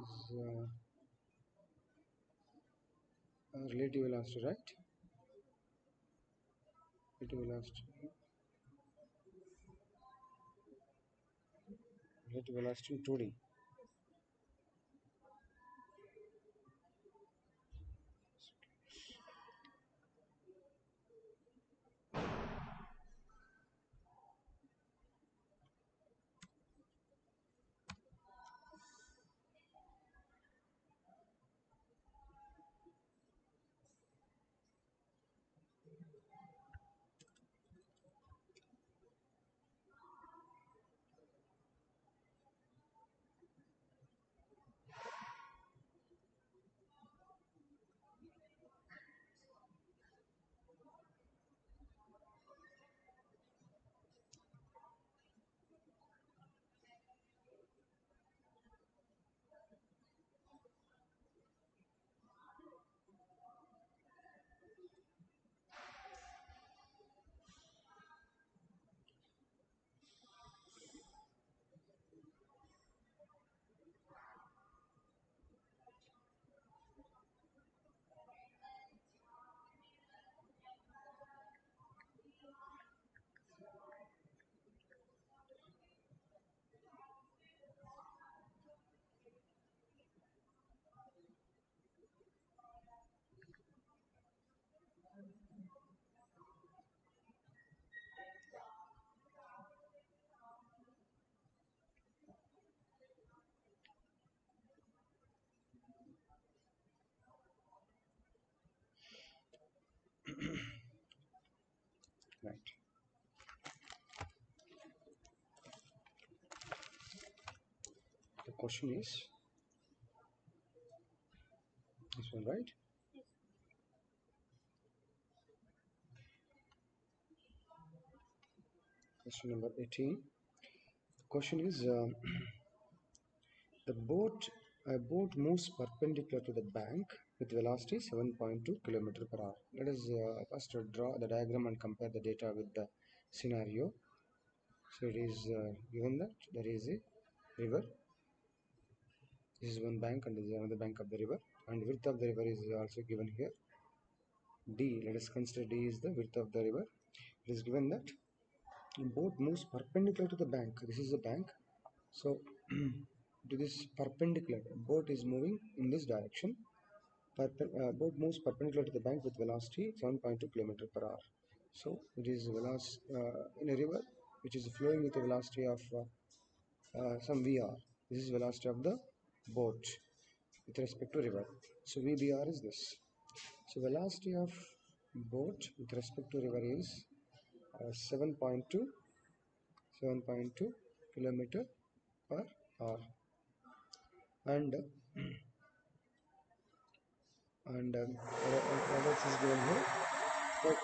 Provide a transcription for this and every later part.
is relative velocity, right? Relative velocity, relative velocity in 2D. Right. The question is this one, right? Question number 18. The question is the boat moves perpendicular to the bank with velocity 7.2 km per hour. Let us first draw the diagram and compare the data with the scenario. So it is given that there is a river. This is one bank and this is another bank of the river, and width of the river is also given here. D. Let us consider D is the width of the river. It is given that a boat moves perpendicular to the bank. This is the bank. So to this perpendicular, boat is moving in this direction. Boat moves perpendicular to the bank with velocity 7.2 km per hour. So it is in a river which is flowing with a velocity of some VR. This is velocity of the boat with respect to river. So VBR is this. So velocity of boat with respect to river is 7.2 kilometer per hour, and what else is given here? But,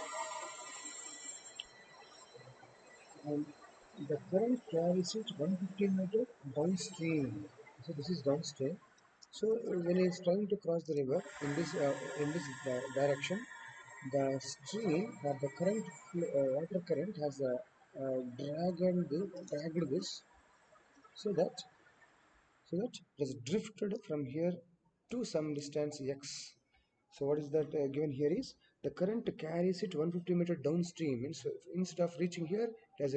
the current carries it 150 meter downstream. So this is downstream. So when he is trying to cross the river in this direction, the stream or the water current has dragged this so that it is drifted from here to some distance x. So what is that given here is the current carries it 150 meter downstream. Means instead of reaching here, it has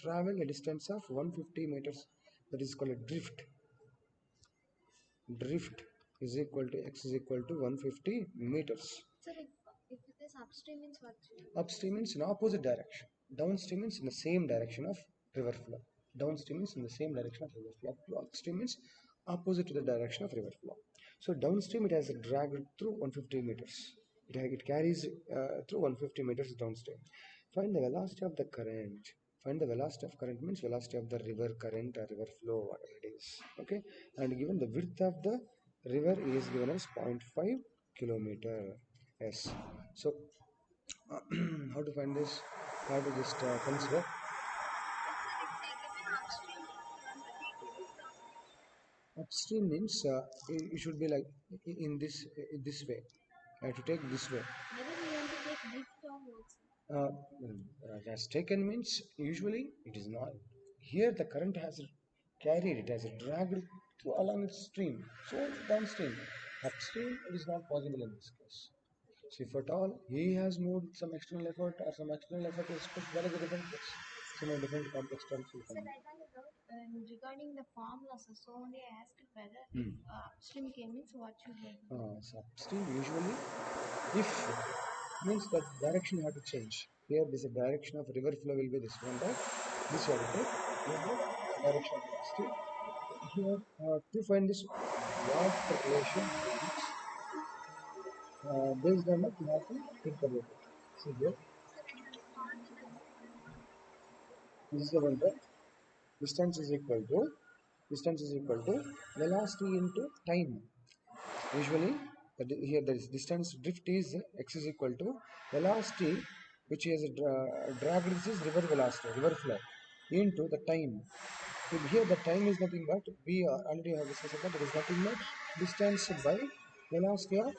travel a distance of 150 meters. That is called a drift. Drift is equal to x is equal to 150 meters. So if it is upstream means what? Upstream means in opposite direction. Downstream means in the same direction of river flow. Downstream means in the same direction of river flow. Upstream means opposite to the direction of river flow. So downstream it has dragged through 150 meters. It carries through 150 meters downstream. Find the velocity of the current. Find the velocity of current means velocity of the river current or river flow, whatever it is. Okay, and given the width of the river is given as 0.5 kilometer. Yes. So how to find this? How to just consider? Upstream means it should be like in this way. I have to take this way. Whether we want to take drift or what? As taken means usually it is not. Here the current has carried, it has dragged through along its stream. So downstream, upstream, it is not possible in this case. So if at all he has moved some external effort or some external effort is pushed, there is a different case. So no different complex terms will Sir, come. I have a doubt regarding the formulas. So only I asked whether Hmm. upstream came means what should we do? So upstream usually, if means that direction you have to change. Here, this direction of river flow will be this one, right? This you have to take. Here, the direction of the stream. Here, to find this what relation based on that, you have to take the water. See here, this is the one, right? Distance is equal to velocity into time. Usually, here the distance drift is x is equal to velocity, which is drag. This is river velocity, river flow, into the time. So here the time is nothing but we already have discussed that it is nothing but distance by velocity of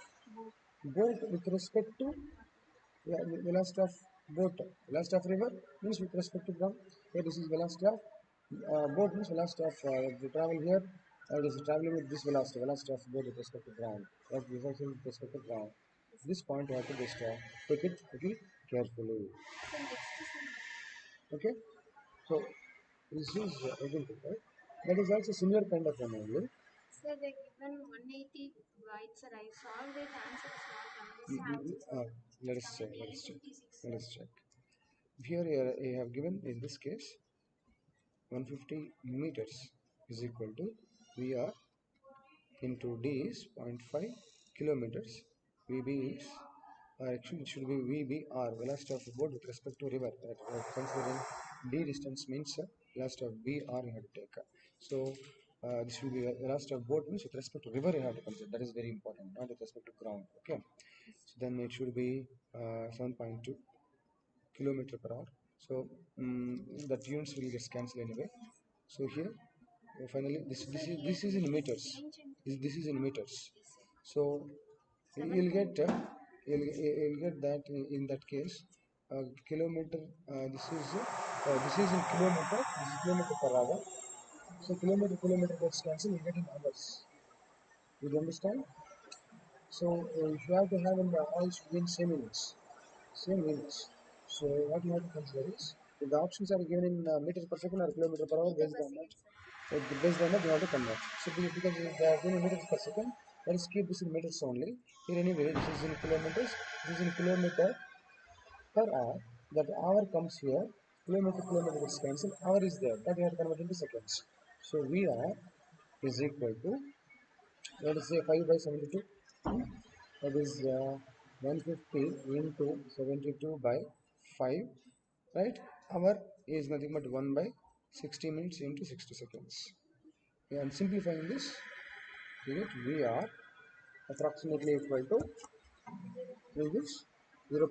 boat with respect to velocity of boat. Velocity of river means with respect to ground. Here this is velocity of boat means velocity of the travel here. It is traveling with this velocity of boat with respect to ground. Velocity with respect to ground. This point you have to just take it little carefully. So next is Okay. So this is everything, right? That is also similar kind of one only. sir, they given 180 right, sir. I solved it. Answer is not coming. Mm, mm, Answer mm, is let us check. coming Let nearly us check. 56. Let us check. Here I have given in this case 150 meters is equal to VR into D is 0.5 kilometers. VB is actually it should be VBR, velocity of the boat with respect to river. Considering D distance means velocity of BR you have to take. So this will be velocity of boat means with respect to river you have to consider. That is very important, not with respect to ground. Okay. So then it should be 7.2 kilometer per hour. So that units will get cancelled anyway. So here finally this is in meters. This is in meters. So you'll get you'll get that in that case kilometer. This is in kilometer. This is kilometer per hour. So kilometer gets cancelled. You get in hours. You understand? So if you have to have in the all within same units. Same units. So what you have to consider is if the options are given in meters per second or kilometer per hour based on that. Based on that you have to convert. So because they are given in meters per second, let us keep this in meters only. Here anyway this is in kilometers. This is in kilometer per hour. That hour comes here. Kilometer gets cancelled. Hour is there. That you have to convert into seconds. So VR is equal to let us say 5 by 72. That is 150 into 72 by 5, right? Hour is nothing but 1 by 60 minutes into 60 seconds. And simplifying this, you get VR approximately equal to is 0.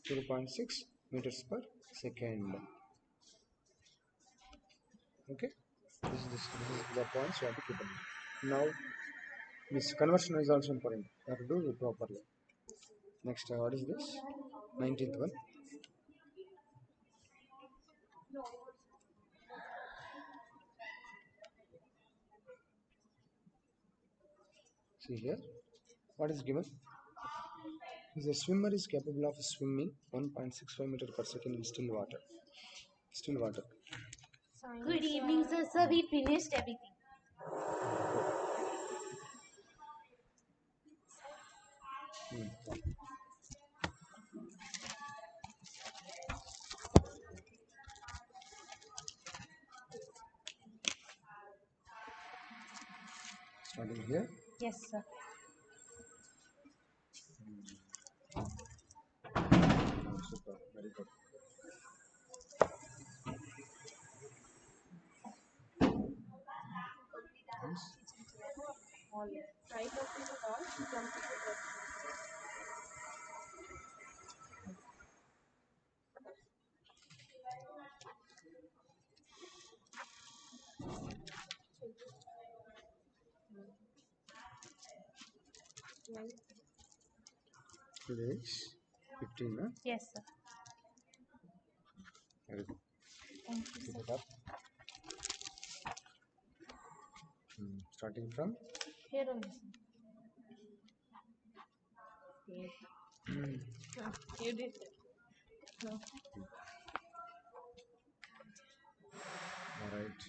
0.6 meters per second. Okay, this is the points you have to keep in mind. Now, this conversion is also important. You have to do it properly. Next, what is this? 19th one. See here, what is given? The swimmer is capable of swimming 1.65 meter per second in still water. Still water. Good evening, sir. Sir, we finished everything. Starting here. Yes, sir. Oh, super, very good. Yes. All right of the all jump to the Today is 15, huh? Yes, sir. Very good. Thank you, Keep sir. it up. Starting from Here only. Yes. You did that. No. all right.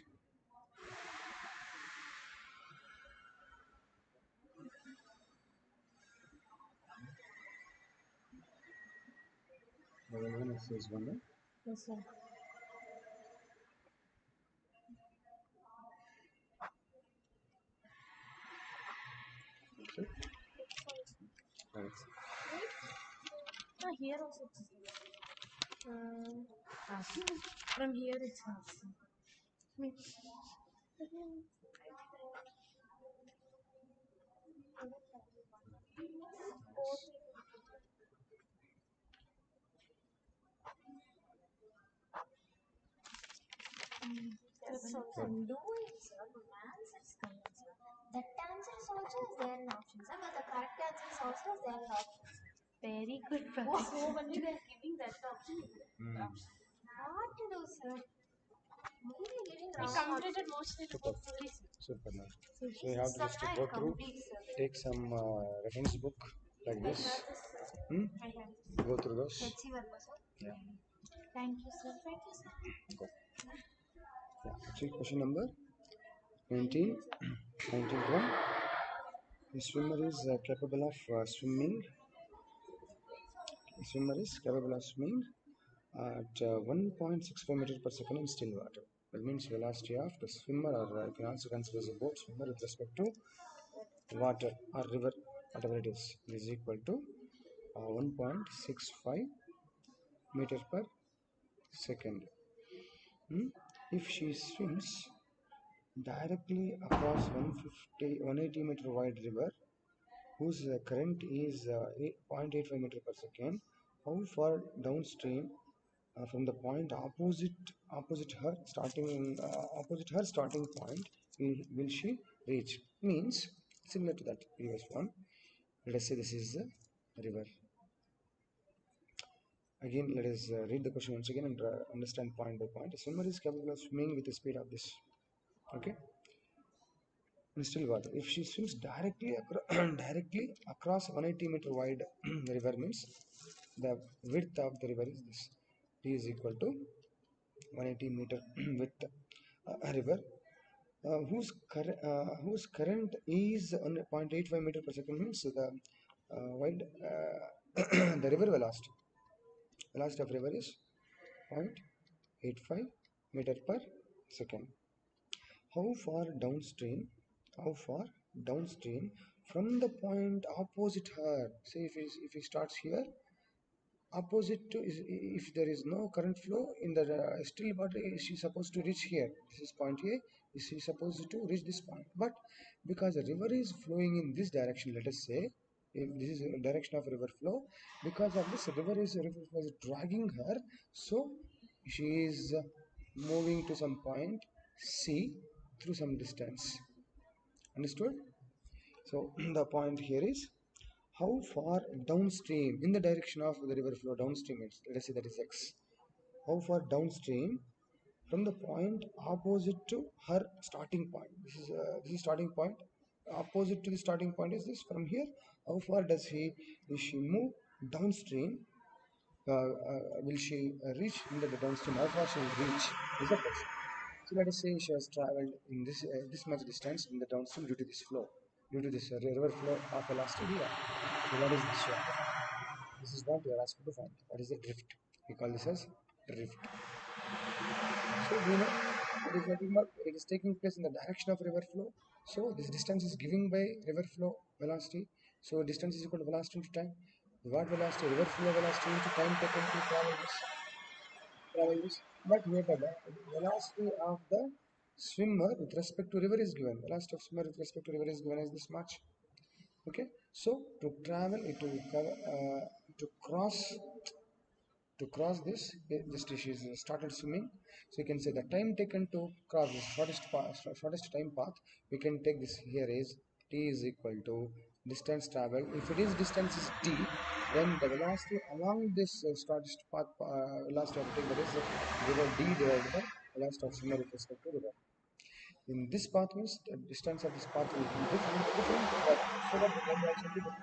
One exercise one. No? Yes, sir. Okay. Right. Ah, here also. From here it's awesome. That's also no, it's not romance, it's convention. That answer is also is there in options, but the correct answer is also is there in options. Very good, Oh, Prakash. so only they are giving that option. What to do, sir? Why are you giving We wrong completed option? mostly the Super. book fully, sir. Super now. So So this you is have to just somehow go through, complete, sir. take some reference book like I this. have this, sir. Hmm? I have this. Go through those. HC Verma, sir. Yeah. Thank you, sir. Thank you, sir. Go. Yeah. Actually, question number 19. 19 one. The swimmer is capable of swimming. The swimmer is capable of swimming at 1.65 meters per second in still water. That means velocity of the swimmer, or you can also consider as a boat swimmer with respect to water or river, whatever it is equal to 1.65 meter per second. Hmm? If she swims directly across 180 meter wide river whose current is 0.85 meter per second, how far downstream from the point opposite her starting point will she reach? Means similar to that previous one. Let us say this is the river. Again, let us read the question once again and understand point by point. A swimmer is capable of swimming with the speed of this. Okay, in still water. If she swims directly across 180 meter wide river, means the width of the river is this. T is equal to 180 meter width river whose current is 0.85 meter per second, means the wide the river velocity of river is 0.85 meter per second. How far downstream? How far downstream from the point opposite her? Say if he starts here, opposite to is if there is no current flow in the still water, is she supposed to reach here? This is point A. Is she supposed to reach this point? But because the river is flowing in this direction, let us say if this is the direction of river flow, because of this river was dragging her, so she is moving to some point C through some distance. Understood? So the point here is how far downstream in the direction of the river flow downstream is, let us say that is x. How far downstream from the point opposite to her starting point. This is starting point. Opposite to the starting point is this from here. How far does she move downstream? Will she reach in the downstream? How far she will reach is the question. So let us say she has traveled in this much distance in the downstream due to this flow, due to this river flow of velocity here. So what is this? This is what we are asked to find. What is the drift? We call this as drift. So we know it is taking place in the direction of river flow. So this distance is given by river flow velocity. So distance is equal to velocity into time. What velocity? River flow velocity into time taken to travel this. But here the velocity of the swimmer with respect to river is given. Velocity of swimmer with respect to river is given as this much. Okay. So to travel it to to cross this, just she started swimming, so you can say the time taken to cross the shortest time path, we can take this here is t is equal to distance traveled. If it is distance is d, then the velocity along this shortest path velocity of take, that is river d divided by velocity of swimmer with respect to river. In this path means the distance of this path will be different so that the value also be different.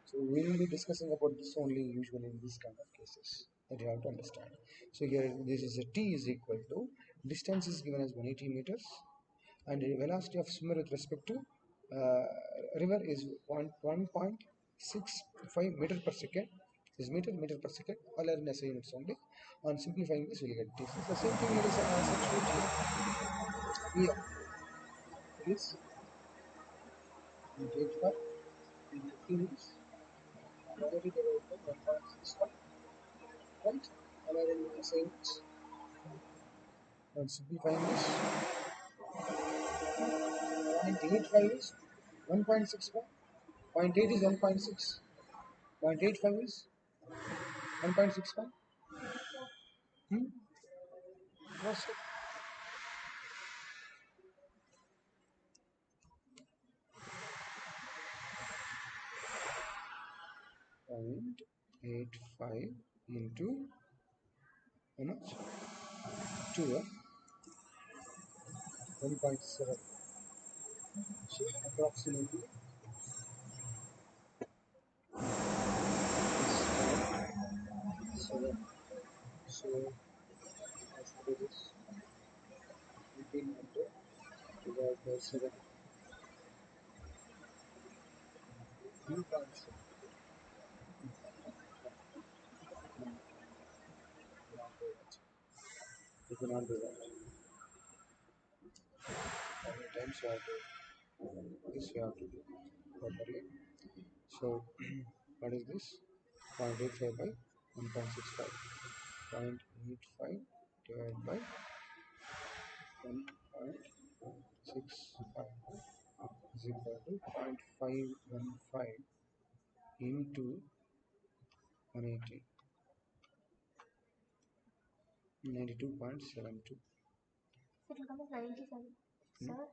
So we will be discussing about this only usually in these kind of cases that you have to understand. So here this is a t is equal to distance is given as 180 meters and the velocity of swimmer with respect to river is 1.65 meter per second. Is meter per second. All are in SI units only. On simplifying this, we'll get this. It's the same thing. It is substitute here. This take for in 50 minutes. Already divided by 1.65. Right? All are in SI units. On simplifying this, 0.85 is 1.65. 0.8 is 1.6. 0.85 is 1.65. What's it? 0.85 into how much? 2, 1.7. So approximately is 7. So as per this 1800 divided by 7. 3.7. You cannot do that. How many times you have to this you have to do properly. So what is this? 0.85 by 1.65. 0.85 divided by 1.65 is equal to 0.515 into 180. 92.72. It will come as 97. Sir,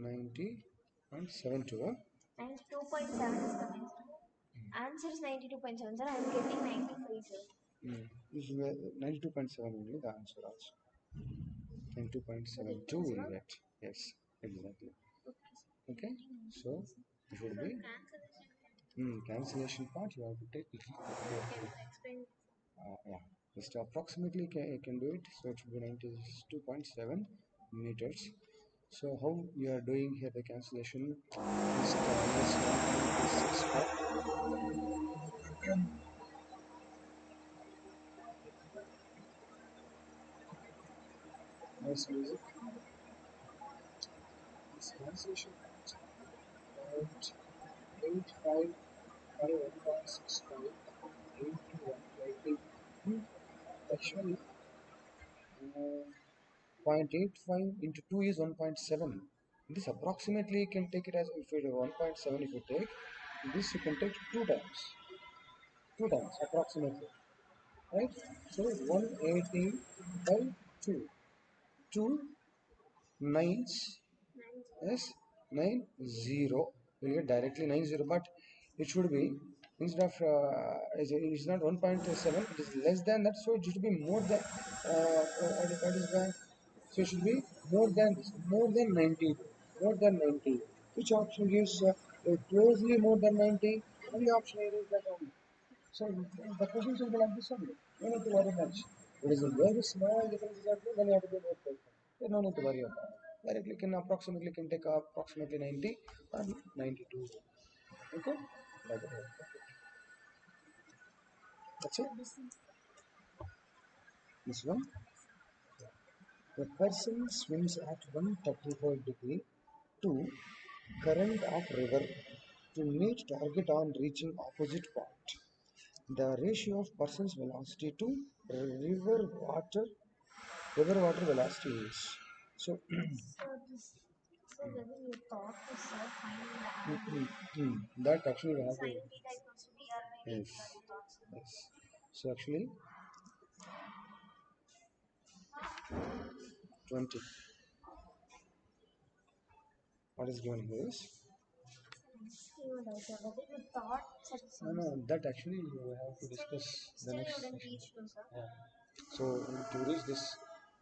90.72. 92.7 is coming. Answer is 92.7, sir. I am getting 93, sir. This is 92.7 only the answer also. 92.72 will get. Yes, exactly. Okay, so it would be cancellation part you have to take it. Explain. Yeah, just approximately you can do it. So it should be 92.7 meters. So how we are doing here the cancellation is minus 1.65. Nice music. This cancellation part 0.85 by 1.65 into 180. Actually, 0.85 into 2 is 1.7. This approximately you can take it as if it is 1.7 if you take this you can take 2 times approximately, right? So 180 by 2, 2 nines, yes, 90 will get directly 90, but it should be instead of it's not 1.7, it is less than that, so it should be more than what is that? So it should be more than 90, more than 90. Which option gives closely more than 90? Only option here is that only. So the questions will be like this only. No need to worry much. It is a very small difference exactly, then you have to be more careful. You don't need to worry about it. Directly can approximately can take approximately 90 or 92. Okay? That's it. This one. A person swims at 134 to current of river to meet target on reaching opposite point. The ratio of person's velocity to river water river water velocity is. So So whether you thought to sir find the angle. that actually we have to. Sin theta equals to dr by dt. Yes. Yes. So actually 20. What is given here is You know, sir, whether you thought such no, that actually you have to discuss the still you next wouldn't session. reach to, sir. Yeah. So to reach this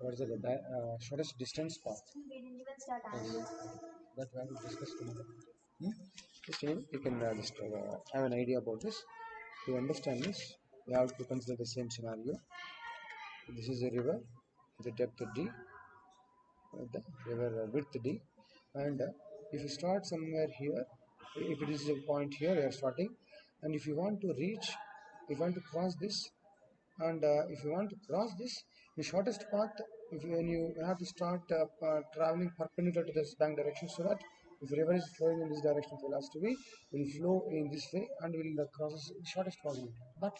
what is it, the shortest distance path. We didn't even start Yes. angles. That we have to discuss tomorrow. Just you can just have an idea about this. To understand this, we have to consider the same scenario. This is a river, the depth d, the river width d, and if you start somewhere here, if it is a point here, you are starting, and if you want to reach, if you want to cross this, and if you want to cross this, the shortest path, if you, when you have to start traveling perpendicular to this bank direction, so that if the river is flowing in this direction, velocity v will flow in this way and will cross the shortest possible. But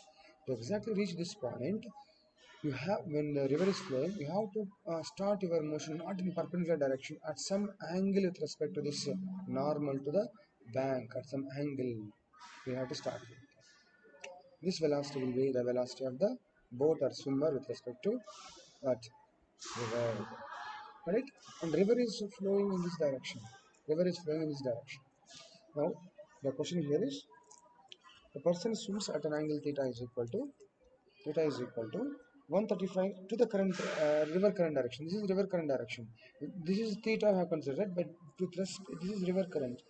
to exactly reach this point, you have, when the river is flowing, you have to start your motion not in perpendicular direction, at some angle with respect to this normal to the bank, at some angle you have to start with. This velocity will be the velocity of the boat or swimmer with respect to what river, right? And river is flowing in this direction, river is flowing in this direction. Now the question here is, the person swims at an angle theta is equal to 135 to the current river current direction. This is river current direction. This is theta I have considered, but to trust this is river current.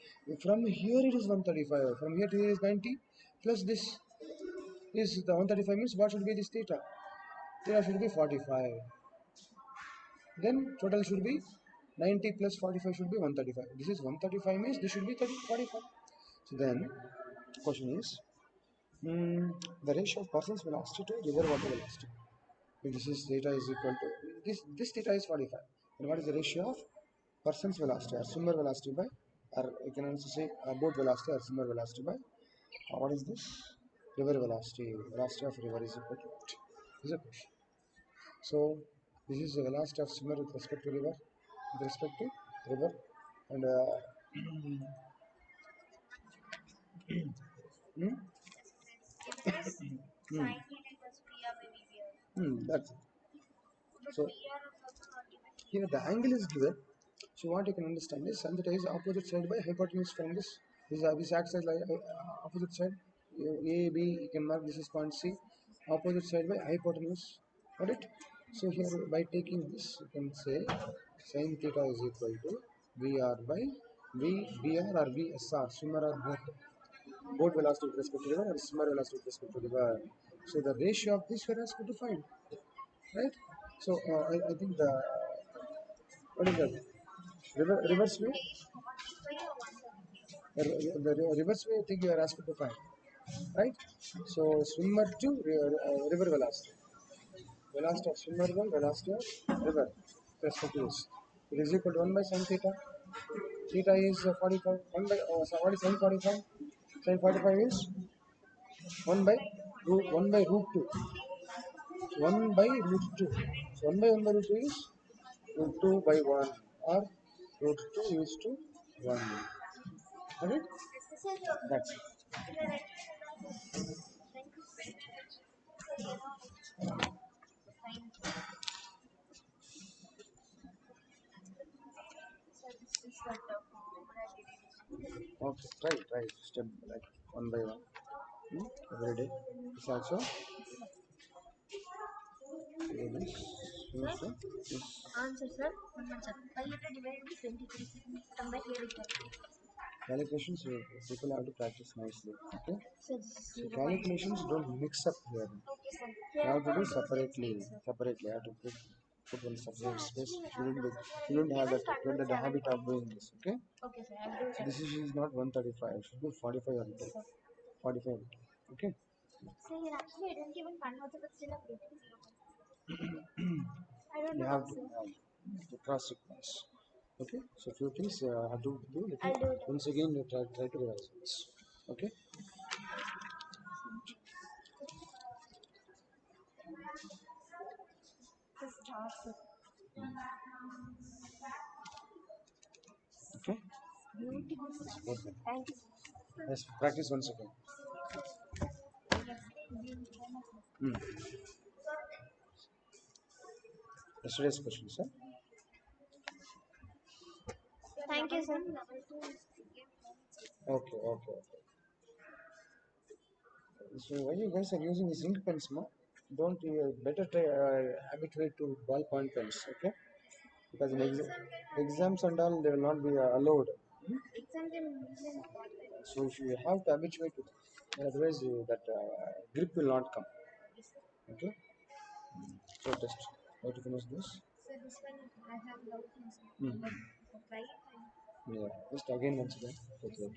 From here it is 135. From here to here is 90 plus this is the 135 means what should be this theta? Theta should be 45. Then total should be 90 plus 45 should be 135. This is 135 means this should be 45. So then question is, the ratio of person's velocity to river water velocity. If this is theta is equal to this theta is 45. And what is the ratio of person's velocity or swimmer velocity by, or you can also say boat velocity or swimmer velocity by what is this? River velocity. Velocity of river is equal to what? This is a question. So this is the velocity of swimmer with respect to river, and hmm, Given us hmm, sin theta equals PR by VBR. that's it. But So PR is also not given. here the angle is given. So what you can understand is sin theta is opposite side by hypotenuse from this. This acts as like opposite side. A, B, you can mark this is point C. Opposite side by hypotenuse. Got it? So here by taking this, you can say sin theta is equal to VR by VBR or VSR, swimmer or boat velocity with respect to river or swimmer velocity with respect to river. So the ratio of this we are asked to find, right? So I think the, what is that? Reverse way? Ratio 135 or 135. The reverse way I think you are asked to find, right? So swimmer to river velocity. Velocity of swimmer 1, velocity of river. Respectively. It is equal to 1 by sin theta. Theta is 45. 1 by, so what is sin 45? Sin 45 is 1 by root 2. 1 by root 2. So 1 by root 2 is root 2 by 1, or root 2 is to 1. Alright? That's it. Thank you very much. So, you know, fine. So this is what the formula derivative. Okay, try step like one by one. Every day. It's also this. Sir, This. answer sir. 1 month sir. 500 divided by 23. Come back here again. Calculations people have to practice nicely. Okay. So this is So 0. calculations don't mix up here. Okay sir. You Here have to do also I do separately. same sir. Separately. You have to put one So separate space. actually Shouldn't have even that. Don't have the convert habit of 7 doing this. Okay. Okay sir, I'll do So that. this is not 135. It should be 45 or Yes sir. 45. Okay. So here actually I didn't even convert it, but still I'm getting 0. I don't You know have how to, sir. cross sequence. Okay. So few things have to do. I'll Little. do it. Once again, you try to revise this. Okay. Just start sir. Okay. Beautiful sir. Okay. Thank you Let's practice once again. Hmm. Yesterday's question, sir. Thank you sir. Okay, okay, okay. So why you guys are using these ink pens, ma? don't better try habituate to ballpoint pens, okay? Because in exams and all they will not be allowed. Hmm? Exam can even ball pen. So if you have to habituate to, otherwise that grip will not come. Okay. So just how to finish this? So this one I have doubt in some. Mm. But try it and Yeah. Just again once again. Okay.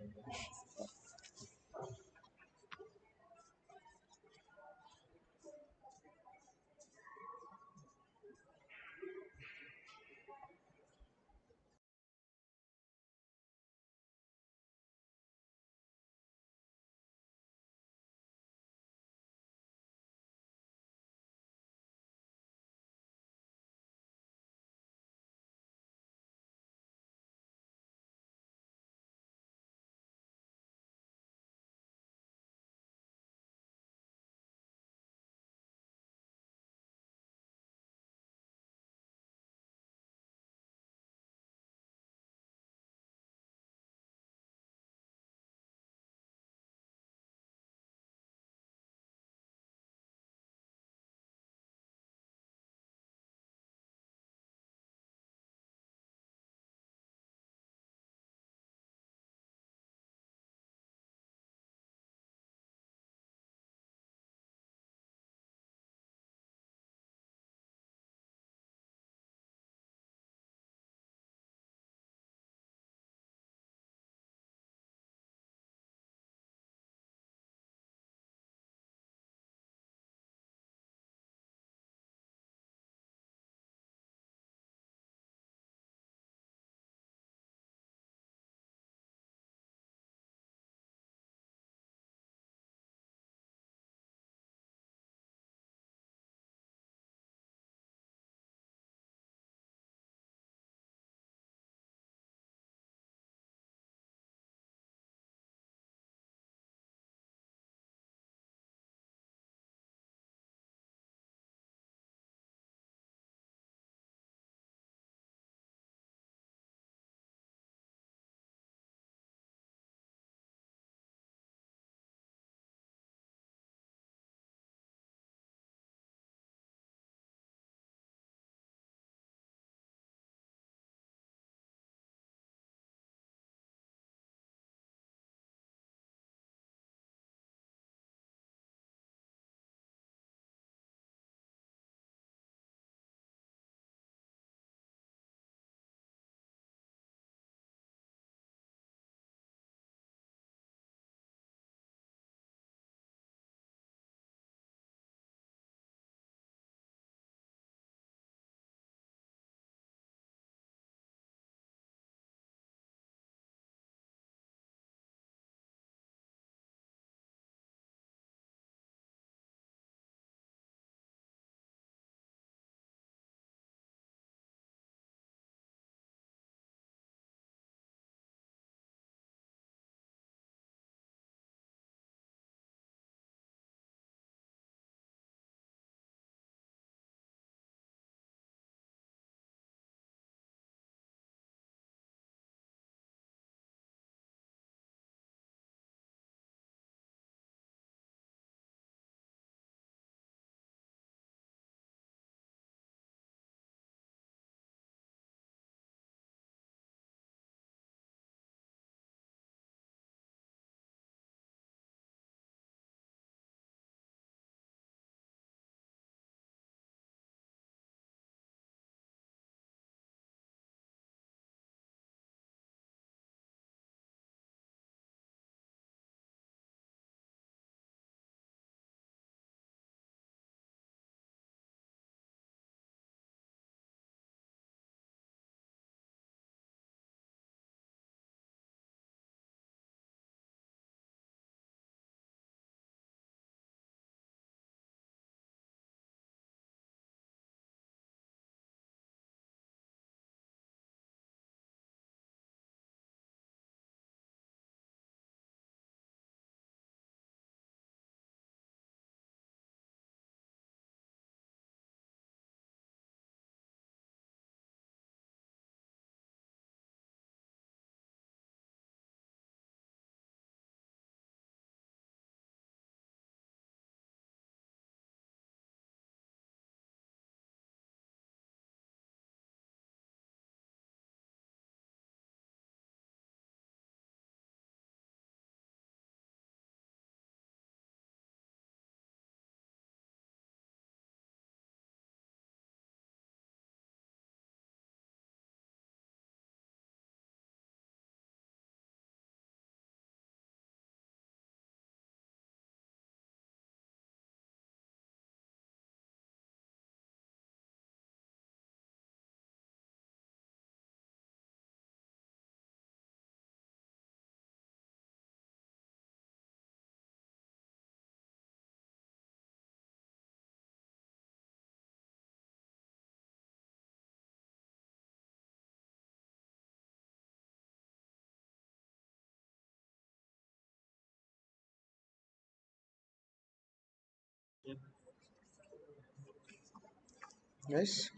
Yes.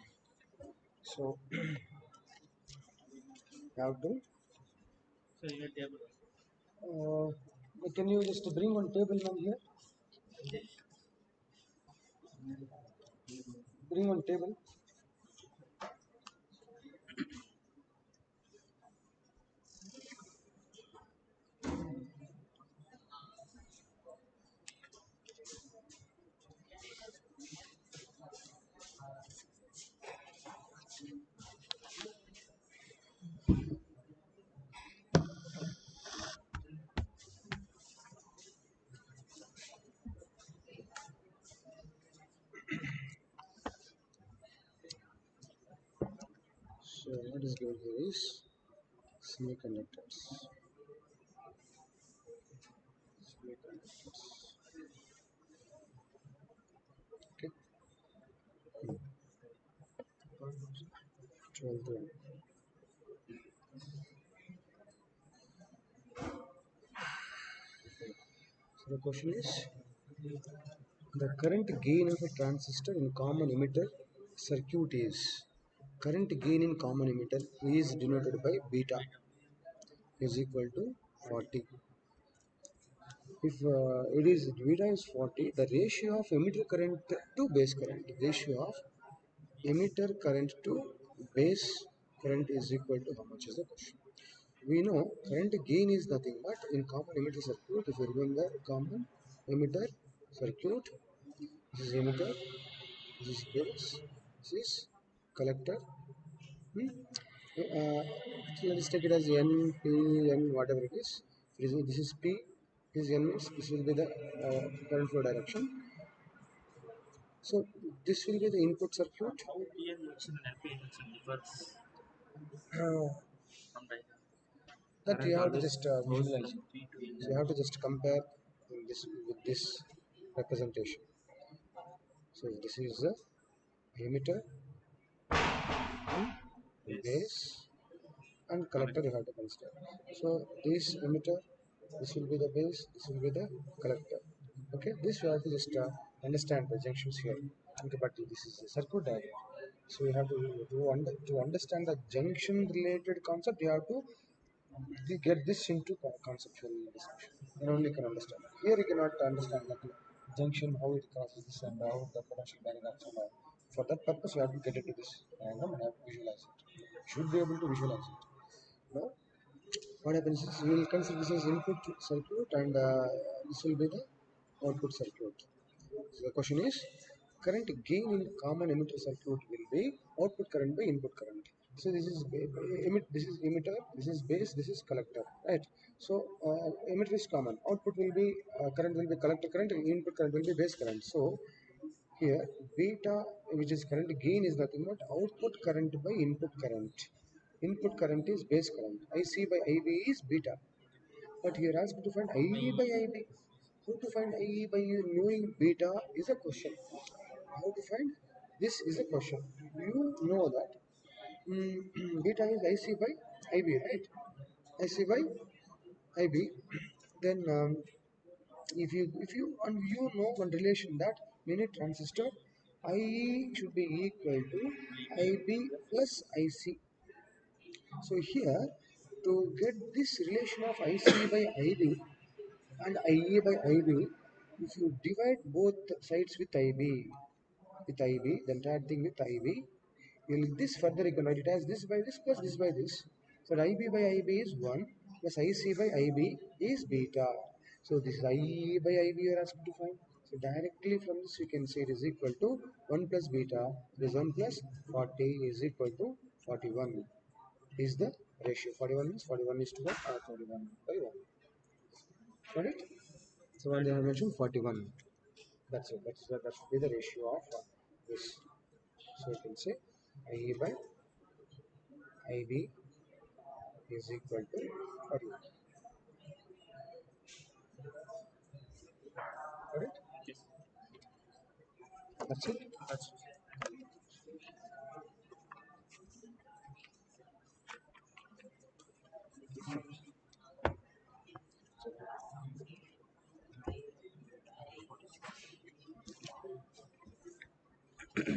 So you have to. Uh, can you just bring one table man here? Bring one table. So what is going here is semiconductors. Semiconductors. Okay. 12th one. So the question is the current gain of a transistor in common emitter circuit is current gain in common emitter is denoted by beta is equal to 40. If it is beta is 40, the ratio of emitter current to base current, ratio of emitter current to base current is equal to how much is the question. We know current gain is nothing but in common emitter circuit. If you remember common emitter circuit, this is emitter, this is base, this is collector. Hmm? So let's take it as N, P, N, whatever it is. This is P, this is N means this will be the current flow direction. So this will be the input circuit. How PN junction and NPN junction differs Uh, from diagram? that you have to Always just goes visualize. from P to N. So you have to just compare this with this representation. So this is the emitter, base, and collector you have to consider. So this emitter, this will be the base, this will be the collector. Okay, this you have to just understand the junctions here. Okay, but this is a circuit diagram. So you have to understand the junction related concept. You have to get this into conceptual discussion. Then only you can understand. Here you cannot understand that junction, how it crosses this and how the potential diagrams and all. For that purpose, you have to get into this diagram and have to visualize it. You should be able to visualize it. Now, what happens is we will consider this as input circuit and this will be the output circuit. So the question is current gain in common emitter circuit will be output current by input current. So this is this is emitter, this is base, this is collector, right? So emitter is common. Output will be current will be collector current, and input current will be base current. So here beta, which is current gain, is nothing but output current by input current. Input current is base current. IC by IB is beta. But here asked to find IE by IB. How to find IE by knowing beta is a question. How to find this is a question. You know that beta is IC by IB, right? IC by IB. Then if you and you know one relation that mini transistor IE should be equal to IB plus IC. So here to get this relation of IC by IB and IA by IB, if you divide both sides with IB, the entire thing with IB, you'll this further you can write it as this by this plus this by this. So IB by IB is 1 plus IC by IB is beta. So this is IE by IB you are asked to find. So directly from this you can say it is equal to 1 plus beta. This 1 plus 40 is equal to 41 is the ratio. 41 means 41 is to 1 or 41 by 1. Got it? So one they have mentioned 41. That's it. That should be the ratio of this. So you can say IE by IB is equal to 41. Got it? Yes. That's it. That's So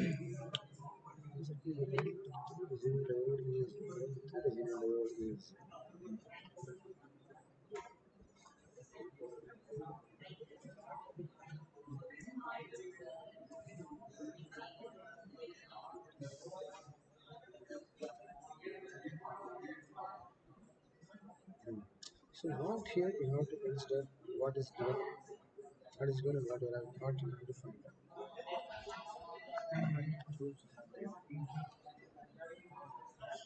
now here you have to consider what is given, what is given, and what you have to find out.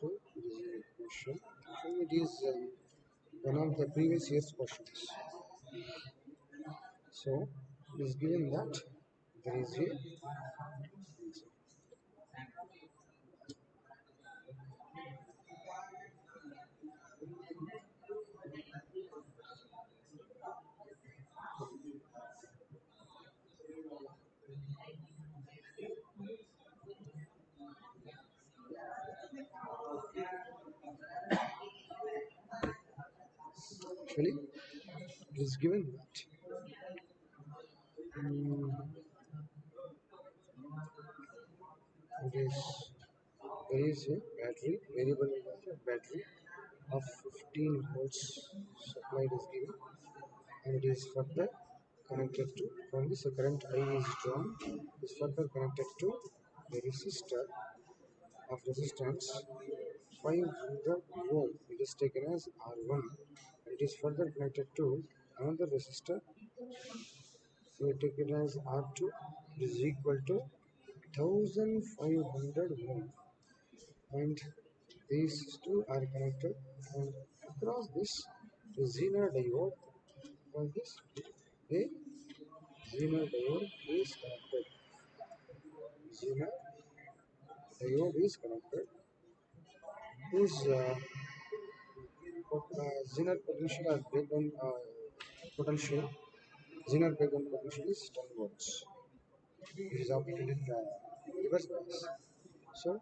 So it is a question. So it is one of the previous year's questions. So it is given that there is a actually it is given that it is there is a battery variable battery of 15 volts supplied is given, and it is further connected to, from this the current I is drawn, is further connected to the resistor of resistance 500 ohm. It is taken as R1, and it is further connected to another resistor. So we take it as R2, it is equal to 1500 ohm, and these two are connected, and across this the Zener diode, across this a Zener diode is connected. Zener diode is connected. Whose Zener potential or breakdown potential, Zener breakdown potential is 10 volts. It is operated in reverse bias. So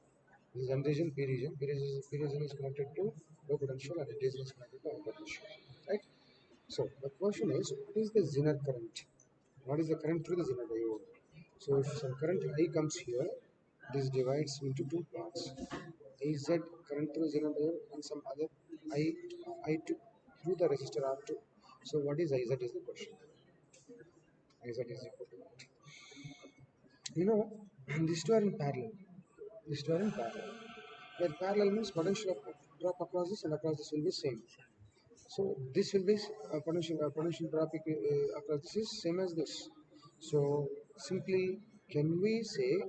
this is N region, P region. P region is connected to low potential, and N region is connected to high potential. Right? So the question is, what is the Zener current? What is the current through the Zener diode? So if some current I comes here, this divides into two parts. IZ current through Zener diode, and some other I2 through the resistor R2. So what is IZ is the question. IZ is equal to what? You know, these two are in parallel. These two are in parallel. Where parallel means potential drop across this and across this will be same. So this will be potential drop across this is same as this. So simply, can we say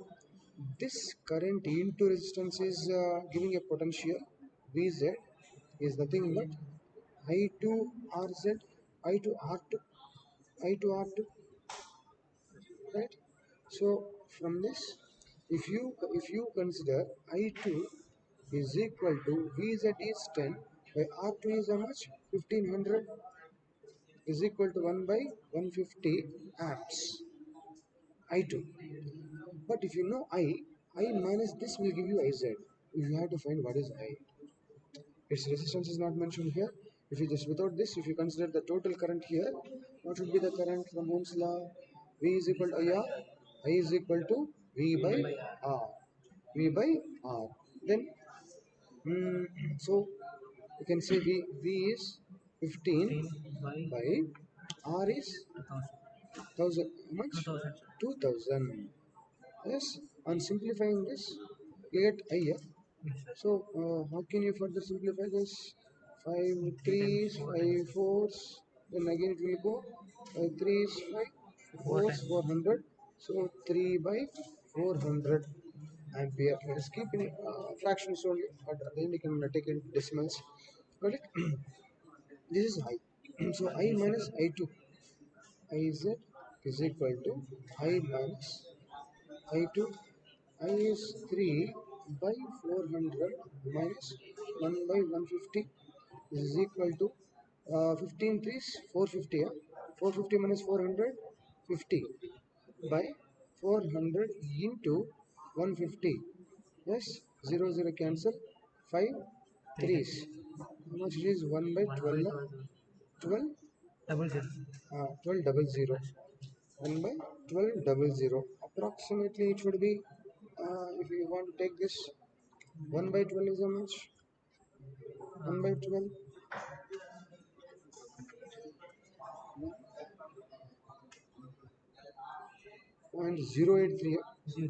this current into resistance is giving a potential Vz is nothing but I2 RZ, I2 R2, I2 R2, right? So from this, if you consider I2 is equal to Vz is 10 by R2 is how much? 1500 is equal to 1 by 150 amps. I2. But if you know I minus this will give you IZ. If you have to find what is I. Its resistance is not mentioned here. If you just without this, if you consider the total current here, what would be the current from Ohm's law? V is equal to IR, I is equal to V by R. V by R. Then, so you can say V is 15 by R is 1000. How much? 2000. Yes, on simplifying this, you get IR. So how can you further simplify this? 5 3s, 5 4s, then again it will go 5 3s, 5 4s, 400. So 3 by 400 ampere. Let us keep in fractions only, but then we can take in decimals. Got it? This is I. So I minus I2. IZ is equal to I minus I2. I is 3 by 400 minus 1 by 150. This is equal to 15 3 450. 450 minus 400, 50 by 400 into 150. Yes, 0 0 cancel. 5 3s. How much it is? 1 by 12. 12 12 double 0. 1 by 12 double 0. Approximately it should be If you want to take this, 1 by 12 is how much? 1 by 12. 0.083. 0.0.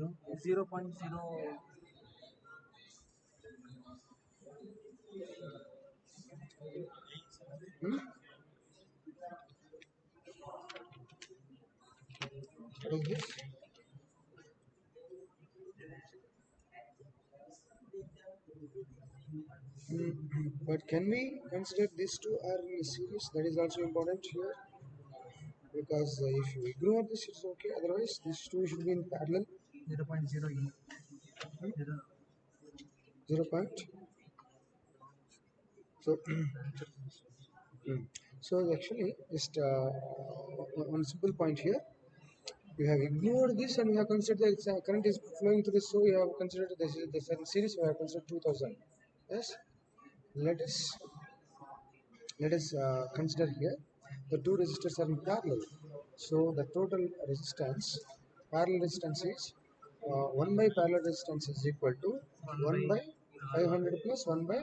Hmm? What is this? But can we consider these two are in a series? That is also important here, because if you ignore this, it's okay. Otherwise, these two should be in parallel. 0.0. 0 point. So, so actually, just one simple point here. You have ignored this and you have considered that current is flowing through this, so you have considered this is the series. You have considered 2000. Yes. Let us consider here the two resistors are in parallel. So the total resistance, parallel resistance is 1 by parallel resistance is equal to 1 by 500 plus 1 by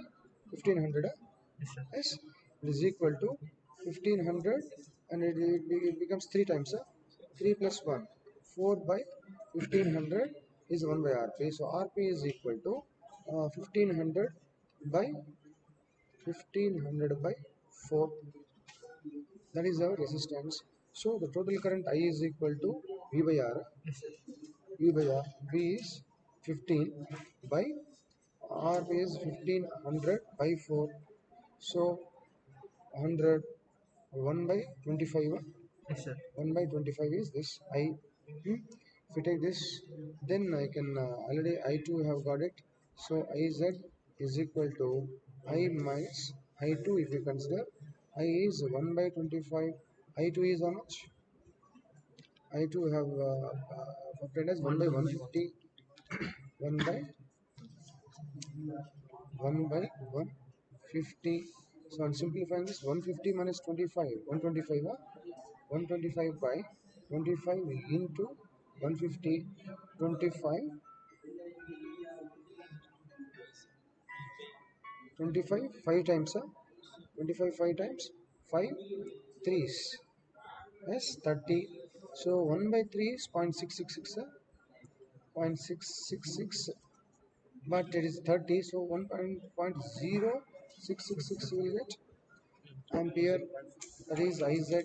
1500. Yes, sir. Yes, it is equal to 1500, and it becomes 3 times. 3 plus 1, 4 by 1500 is 1 by Rp. So Rp is equal to 1500 by 1500 by 4. That is our resistance. So the total current I is equal to V by R. Yes, sir. V by R. V is 15 by R is 1500 by 4. So 100, 1 by 25. Yes, sir. 1 by 25 is this I. If we take this, then I can already I2 have got it. So IZ is equal to I minus I2. If you consider I is 1 by 25, I2 is how much? I2 have obtained as 1 by 150, 1 by 1 by 150. So I'm simplifying this, 150 minus 25, 125. 125 by 25 into 150, 25, 25 5 times. 25 5 times 5 threes. Yes, 30. So 1 by 3 is 0.666. 0.666, but it is 30, so 1.0666 you will get ampere. That is IZ.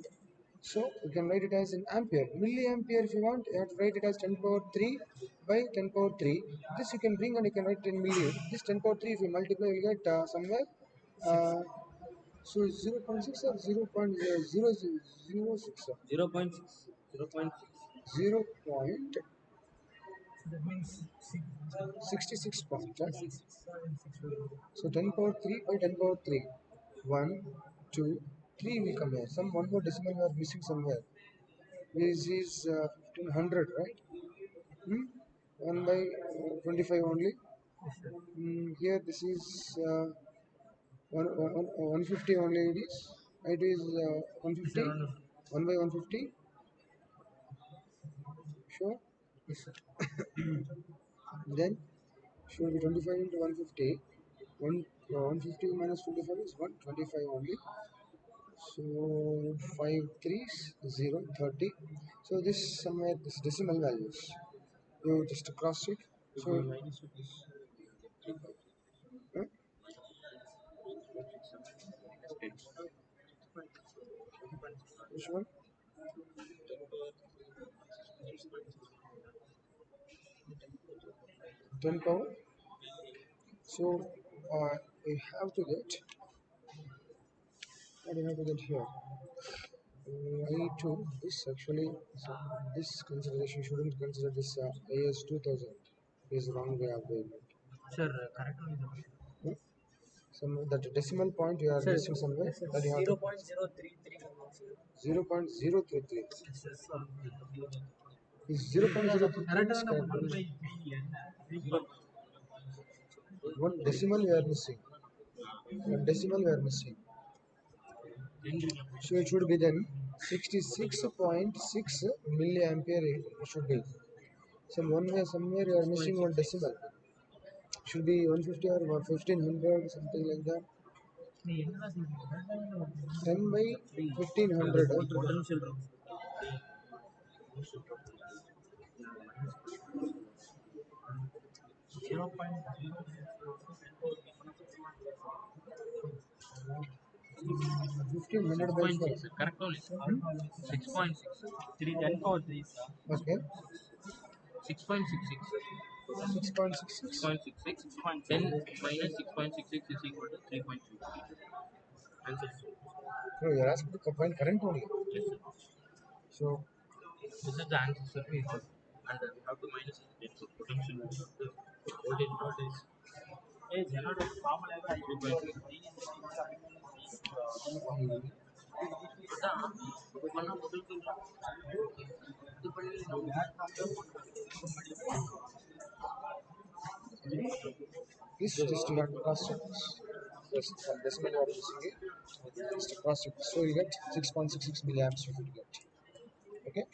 So you can write it as in ampere. Milliampere, if you want, you have to write it as 10 power 3 by 10 power 3. This you can bring and you can write it in milli. This 10 power 3, if you multiply, you will get somewhere. So 0 0.6 or 0.006. 0.6. 0.6. 0 point So that means 66 point. 6. So 10 power 3 by 10 power 3. 1, 2, 3 will come here. Some one more decimal we are missing somewhere. This is 1500, right? 1 by 25 only. Here this is 150 only it is. It is 150. 1 by 150. Sure. Yes, sir. Then should be 25 into 150. 150 minus 25 is 125 only. So 5 3s 0 30. So this somewhere this decimal values. You just cross check. So which one? 10 power. So we have to get, what do you have to get here? I2 is actually, so this consideration shouldn't consider this AS 2000 is wrong way of doing it. Sir, correct one is what? Some that decimal point you are Sir, missing somewhere, yes, sir. that you have 0.033. 0.033 Yes, sir. is 0.033 Correct is one correct. by One decimal we are missing. One decimal we are missing. So it should be then 66.6 milliampere. It should be Somewhere you are missing one decimal. Should be 150 or 1500, something like that. நீ என்னடா சொல்றீங்க? 10 by 1500. Potential room. 1500 by 4. 6.6, correct only. 6.6. 3, 10 power 3, sir. Okay. 6.66. 6.66. 6.66. 10 minus 6.66 is equal to 3.2. Answer. No, you are asking to combine current only. Yes, sir. So, This is the answer, sir. We got. And then we have to minus the potential voltage. Hey, general formula ever I this just you have to cross check this. Yes, from decimal you are using it. Just cross check. So you get 6.66 milliamps you will get. Okay.